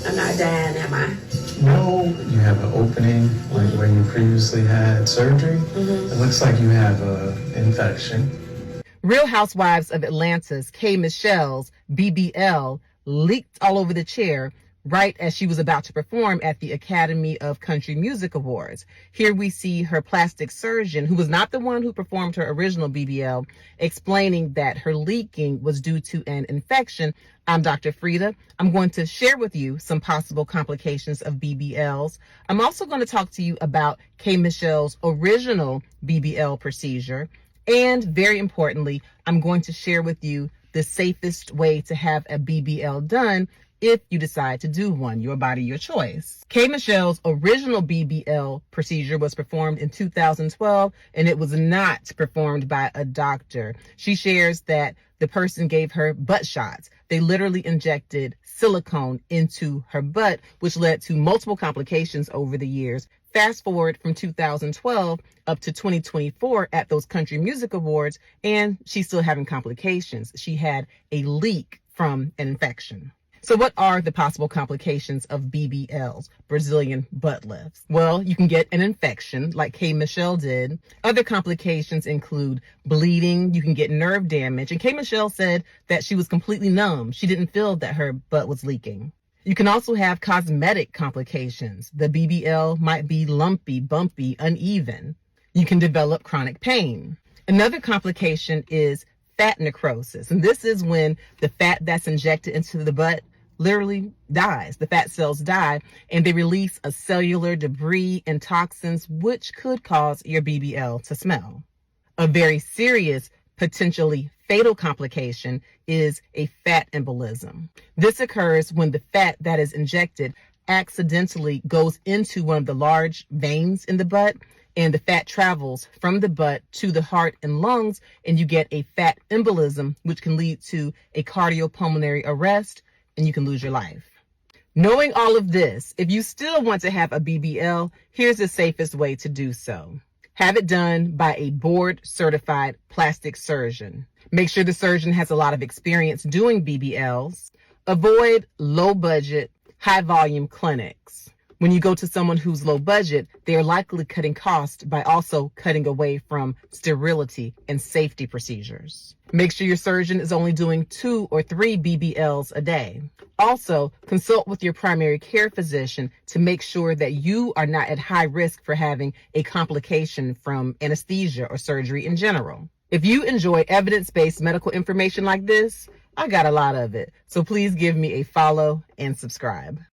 I'm not dying, am I? No, you have an opening like where you previously had surgery. It looks like you have an infection. Real Housewives of Atlanta's K. Michelle's BBL leaked all over the chair right as she was about to perform at the Academy of Country Music Awards. Here we see her plastic surgeon, who was not the one who performed her original BBL, explaining that her leaking was due to an infection. I'm Dr. Frita. I'm going to share with you some possible complications of BBLs. I'm also going to talk to you about K. Michelle's original BBL procedure. And very importantly, I'm going to share with you the safest way to have a BBL done if you decide to do one, your body, your choice. K. Michelle's original BBL procedure was performed in 2012, and it was not performed by a doctor. She shares that the person gave her butt shots. They literally injected silicone into her butt, which led to multiple complications over the years. Fast forward from 2012 up to 2024 at those Country Music Awards, and she's still having complications. She had a leak from an infection. So what are the possible complications of BBLs, Brazilian butt lifts? Well, you can get an infection like K. Michelle did. Other complications include bleeding. You can get nerve damage. And K. Michelle said that she was completely numb. She didn't feel that her butt was leaking. You can also have cosmetic complications. The BBL might be lumpy, bumpy, uneven. You can develop chronic pain. Another complication is fat necrosis. And this is when the fat that's injected into the butt literally dies. The fat cells die and they release a cellular debris and toxins, which could cause your BBL to smell. A very serious, potentially fatal complication is a fat embolism. This occurs when the fat that is injected accidentally goes into one of the large veins in the butt, and the fat travels from the butt to the heart and lungs, and you get a fat embolism, which can lead to a cardiopulmonary arrest, and you can lose your life. Knowing all of this, if you still want to have a BBL, here's the safest way to do so. Have it done by a board-certified plastic surgeon. Make sure the surgeon has a lot of experience doing BBLs. Avoid low-budget, high-volume clinics. When you go to someone who's low budget, they are likely cutting costs by also cutting away from sterility and safety procedures. Make sure your surgeon is only doing 2 or 3 BBLs a day. Also, consult with your primary care physician to make sure that you are not at high risk for having a complication from anesthesia or surgery in general. If you enjoy evidence-based medical information like this, I got a lot of it. So please give me a follow and subscribe.